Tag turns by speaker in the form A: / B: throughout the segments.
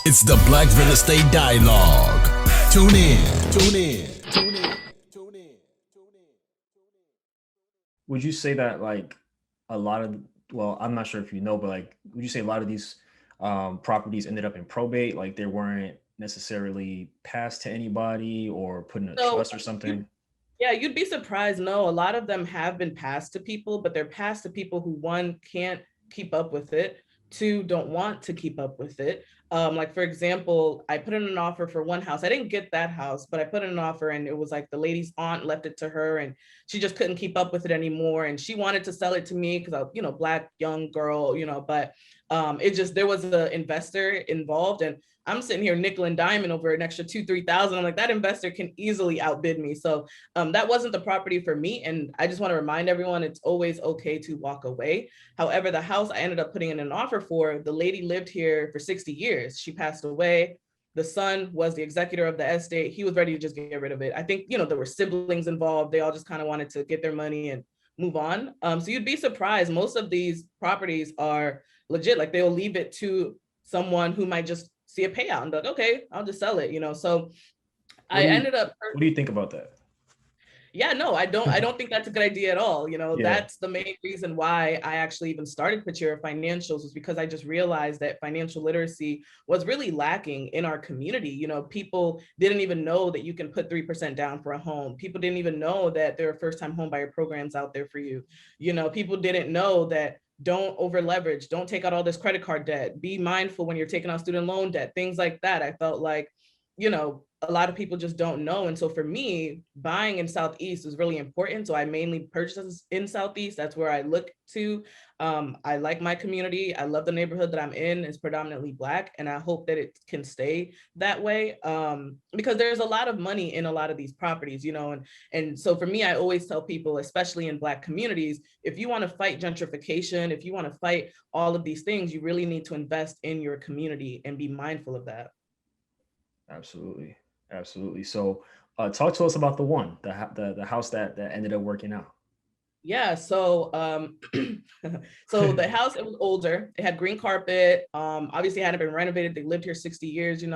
A: It's the Black Real Estate Dialogue. Tune in. Tune in. Tune in. Tune in.
B: Would you say that like a lot of, well, I'm not sure if you know, but like, would you say a lot of these properties ended up in probate? Like they weren't necessarily passed to anybody or put in a
C: So
B: trust or
C: you,
B: something?
C: yeah, you'd be surprised. No, a lot of them have been passed to people, but they're passed to people who, one, can't keep up with it, two, don't want to keep up with it. Like for example, I put in an offer for one house. I didn't get that house, but I put in an offer and it was like the lady's aunt left it to her and she just couldn't keep up with it anymore. And she wanted to sell it to me because I, Black young girl, but it just, there was an investor involved and I'm sitting here nickel and diamond over an extra 2-3 thousand. I'm like, that investor can easily outbid me. So that wasn't the property for me. And I just want to remind everyone, it's always okay to walk away. However, the house I ended up putting in an offer for, the lady lived here for 60 years. She passed away. The son was the executor of the estate. He was ready to just get rid of it. I think, there were siblings involved. They all just kind of wanted to get their money and move on. So you'd be surprised. Most of these properties are legit. Like they'll leave it to someone who might just see a payout and be like, okay, I'll just sell it, So
B: What
C: I
B: do you
C: ended up,
B: what do you think about that?
C: yeah, no, I don't think that's a good idea at all.
B: Yeah,
C: That's the main reason why I actually even started Pachira Financials, was because I just realized that financial literacy was really lacking in our community. People didn't even know that you can put 3% down for a home. People didn't even know that there are first-time home buyer programs out there for you. People didn't know that don't over leverage, don't take out all this credit card debt, be mindful when you're taking out student loan debt, things like that. I felt like, a lot of people just don't know. And so for me, buying in Southeast was really important. So I mainly purchased in Southeast. That's where I look to. I like my community. I love the neighborhood that I'm in. It's predominantly Black. And I hope that it can stay that way, because there's a lot of money in a lot of these properties, and so for me, I always tell people, especially in Black communities, if you want to fight gentrification, if you want to fight all of these things, you really need to invest in your community and be mindful of that.
B: absolutely. Absolutely. So talk to us about the one, the house that ended up working out.
C: Yeah, so so the house, it was older. It had green carpet. Obviously it hadn't been renovated. They lived here 60 years, And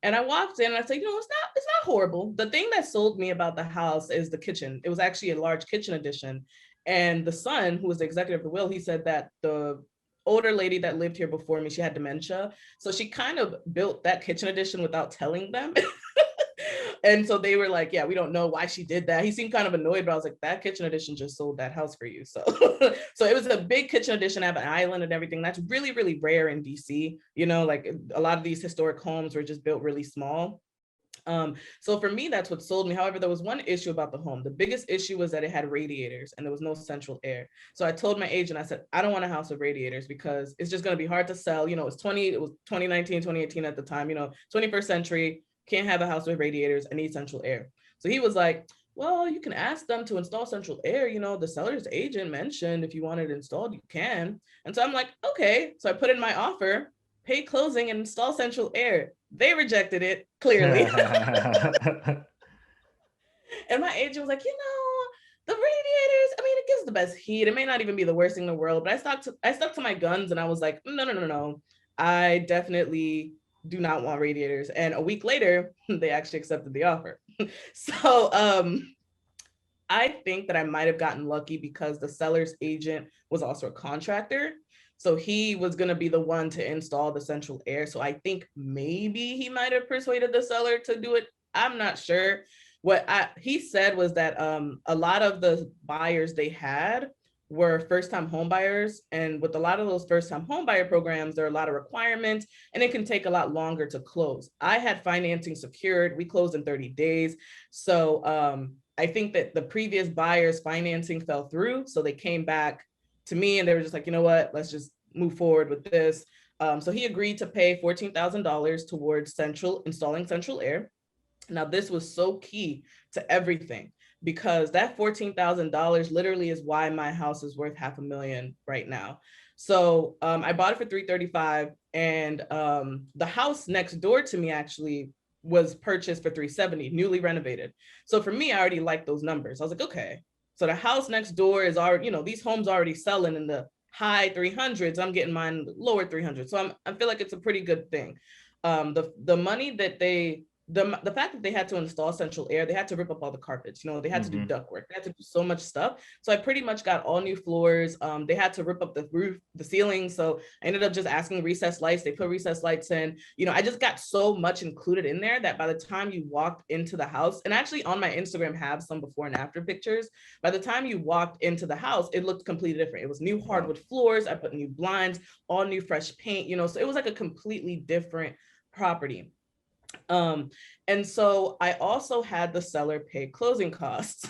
C: I walked in and I said, it's not horrible. The thing that sold me about the house is the kitchen. It was actually a large kitchen addition. And the son, who was the executive of the will, he said that the older lady that lived here before me, she had dementia. So she kind of built that kitchen addition without telling them. And so they were like, yeah, we don't know why she did that. He seemed kind of annoyed, but I was like, that kitchen addition just sold that house for you. So so it was a big kitchen addition. I have an island and everything. That's really, really rare in DC. Like a lot of these historic homes were just built really small. So for me, that's what sold me. However, there was one issue about the home. The biggest issue was that it had radiators and there was no central air. So I told my agent, I said, I don't want a house with radiators because it's just going to be hard to sell. It was 2019, 2018 at the time, 21st century, can't have a house with radiators. I need central air. So he was like, well, you can ask them to install central air. The seller's agent mentioned if you want it installed, you can. And so I'm like, okay. So I put in my offer, pay closing and install central air. They rejected it, clearly. And my agent was like, the radiators, I mean, it gives the best heat. It may not even be the worst thing in the world, but I stuck to my guns and I was like, no. I definitely do not want radiators. And a week later, they actually accepted the offer. So I think that I might have gotten lucky because the seller's agent was also a contractor. So he was going to be the one to install the central air. So I think maybe he might have persuaded the seller to do it. I'm not sure. What he said was that a lot of the buyers they had were first-time home buyers. And with a lot of those first-time home buyer programs, there are a lot of requirements and it can take a lot longer to close. I had financing secured. We closed in 30 days. So I think that the previous buyers' financing fell through. So they came back to me and they were just like, you know what, let's just move forward with this. So he agreed to pay $14,000 towards installing central air. Now, this was so key to everything because that $14,000 literally is why my house is worth $500,000 right now. So I bought it for $335,000, and the house next door to me actually was purchased for $370,000, newly renovated. So for me, I already liked those numbers. I was like, okay, so the house next door is already, these homes already selling in the high 300s. I'm getting mine lower 300s. So I feel like it's a pretty good thing. The money that the fact that they had to install central air, they had to rip up all the carpets, they had to do duct work, they had to do so much stuff. So I pretty much got all new floors. They had to rip up the roof, the ceiling. So I ended up just asking recessed lights. They put recessed lights in. I just got so much included in there that by the time you walked into the house, and actually on my Instagram have some before and after pictures, by the time you walked into the house, it looked completely different. It was new hardwood floors. I put new blinds, all new fresh paint, so it was like a completely different property. And so I also had the seller pay closing costs,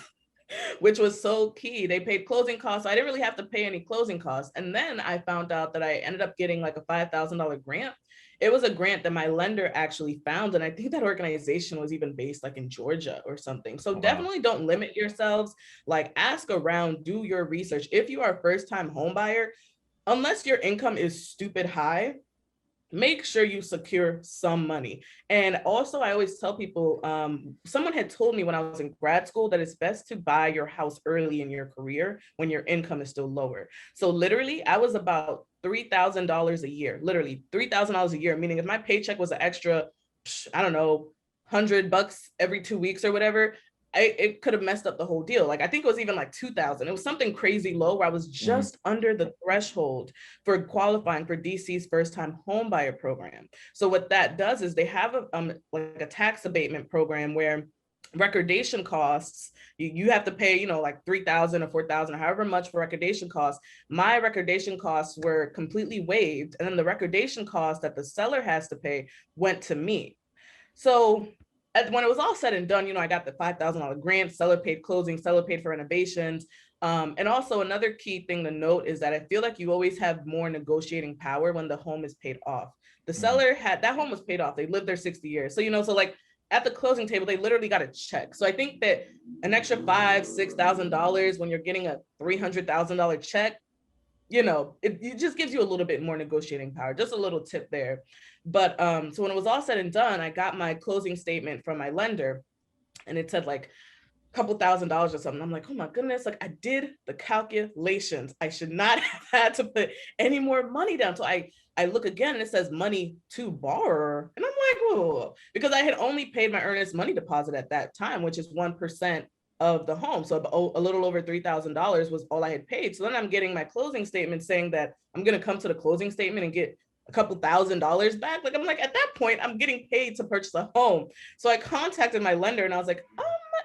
C: which was so key. They paid closing costs. So I didn't really have to pay any closing costs. And then I found out that I ended up getting like a $5,000 grant. It was a grant that my lender actually found. And I think that organization was even based like in Georgia or something. So definitely don't limit yourselves. Like ask around, do your research. If you are a first-time home buyer, unless your income is stupid high, make sure you secure some money. And also, I always tell people, someone had told me when I was in grad school that it's best to buy your house early in your career when your income is still lower. So literally, I was about $3,000 a year, literally $3,000 a year, meaning if my paycheck was an extra, I don't know, $100 every 2 weeks or whatever, it could have messed up the whole deal. Like I think it was even like 2,000. It was something crazy low where I was just under the threshold for qualifying for DC's first time home buyer program. So what that does is they have like a tax abatement program where recordation costs, you have to pay, like 3,000 or 4,000 or however much for recordation costs. My recordation costs were completely waived. And then the recordation cost that the seller has to pay went to me. So when it was all said and done, I got the $5,000 grant, seller paid closing, seller paid for renovations. And also another key thing to note is that I feel like you always have more negotiating power when the home is paid off. The seller that home was paid off. They lived there 60 years. So, so like at the closing table, they literally got a check. So I think that an extra $5,000, $6,000 when you're getting a $300,000 check, it just gives you a little bit more negotiating power. Just a little tip there. But so when it was all said and done, I got my closing statement from my lender and it said like a couple $1,000s or something. I'm like, oh my goodness, like I did the calculations. I should not have had to put any more money down. So I look again and it says money to borrower. And I'm like, whoa, because I had only paid my earnest money deposit at that time, which is 1% of the home. So a little over $3,000 was all I had paid. So then I'm getting my closing statement saying that I'm going to come to the closing statement and get a couple $1,000s back. Like, I'm like, at that point, I'm getting paid to purchase a home. So I contacted my lender and I was like,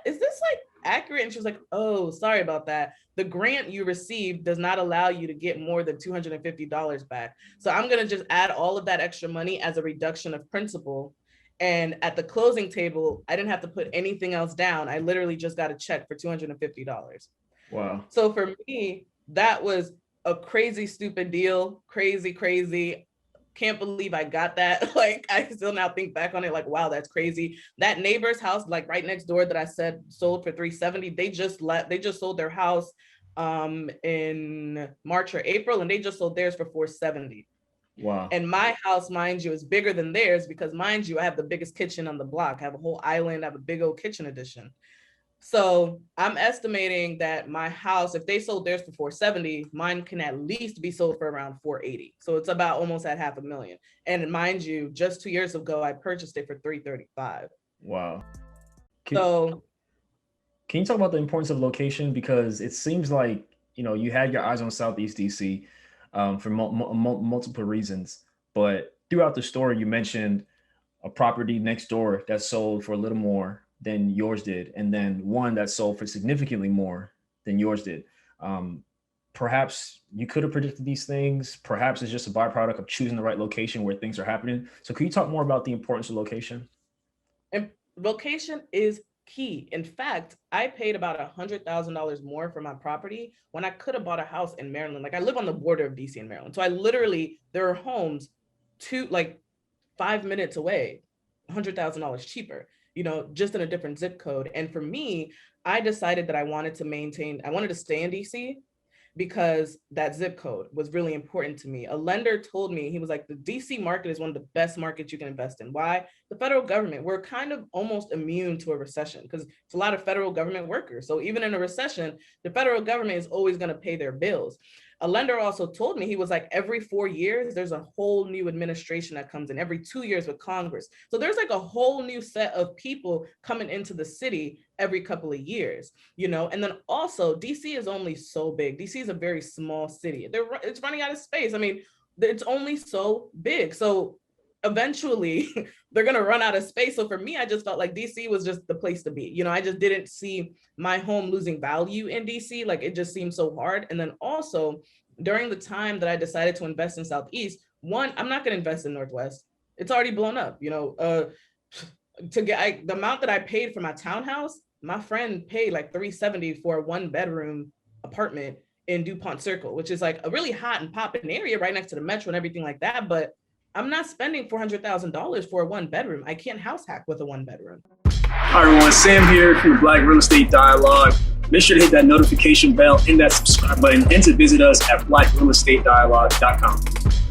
C: is this like accurate? And she was like, oh, sorry about that. The grant you received does not allow you to get more than $250 back. So I'm going to just add all of that extra money as a reduction of principal. And at the closing table, I didn't have to put anything else down. I literally just got a check for $250.
B: Wow.
C: So for me, that was a crazy, stupid deal. Crazy. Can't believe I got that. Like, I still now think back on it like, wow, that's crazy. That neighbor's house, like right next door that I said sold for $370, they just sold their house in March or April, and they just sold theirs for $470.
B: Wow.
C: And my house, mind you, is bigger than theirs because, mind you, I have the biggest kitchen on the block. I have a whole island. I have a big old kitchen addition. So I'm estimating that my house, if they sold theirs for $470, mine can at least be sold for around $480. So it's about almost at $500,000. And mind you, just 2 years ago, I purchased it for $335.
B: Wow.
C: Can
B: you talk about the importance of location? Because it seems like, you had your eyes on Southeast DC for multiple reasons. But throughout the story, you mentioned a property next door that sold for a little more than yours did, and then one that sold for significantly more than yours did. Perhaps you could have predicted these things. Perhaps it's just a byproduct of choosing the right location where things are happening. So can you talk more about the importance of location?
C: And location is key. In fact, I paid about $100,000 more for my property when I could have bought a house in Maryland. Like, I live on the border of DC and Maryland. So there are homes like 5 minutes away, $100,000 cheaper, just in a different zip code. And for me, I decided that I wanted to stay in DC because that zip code was really important to me. A lender told me, he was like, the DC market is one of the best markets you can invest in. Why? The federal government, we're kind of almost immune to a recession because it's a lot of federal government workers. So even in a recession, the federal government is always going to pay their bills. a lender also told me, he was like, every 4 years, there's a whole new administration that comes in, every 2 years with Congress. So there's like a whole new set of people coming into the city every couple of years, you know? And then also DC is only so big. DC is a very small city. It's running out of space. I mean, it's only so big. So eventually they're going to run out of space. So for me, I just felt like DC was just the place to be. You know, I just didn't see my home losing value in DC. Like, it just seemed so hard. And then also during the time that I decided to invest in Southeast, one, I'm not going to invest in Northwest. It's already blown up, you know, the amount that I paid for my townhouse, my friend paid like $370 for a 1-bedroom apartment in DuPont Circle, which is like a really hot and popping area right next to the metro and everything like that. But I'm not spending $400,000 for a 1-bedroom. I can't house hack with a 1-bedroom.
D: Hi everyone, Sam here from the Black Real Estate Dialogue. Make sure to hit that notification bell and that subscribe button, and to visit us at blackrealestatedialogue.com.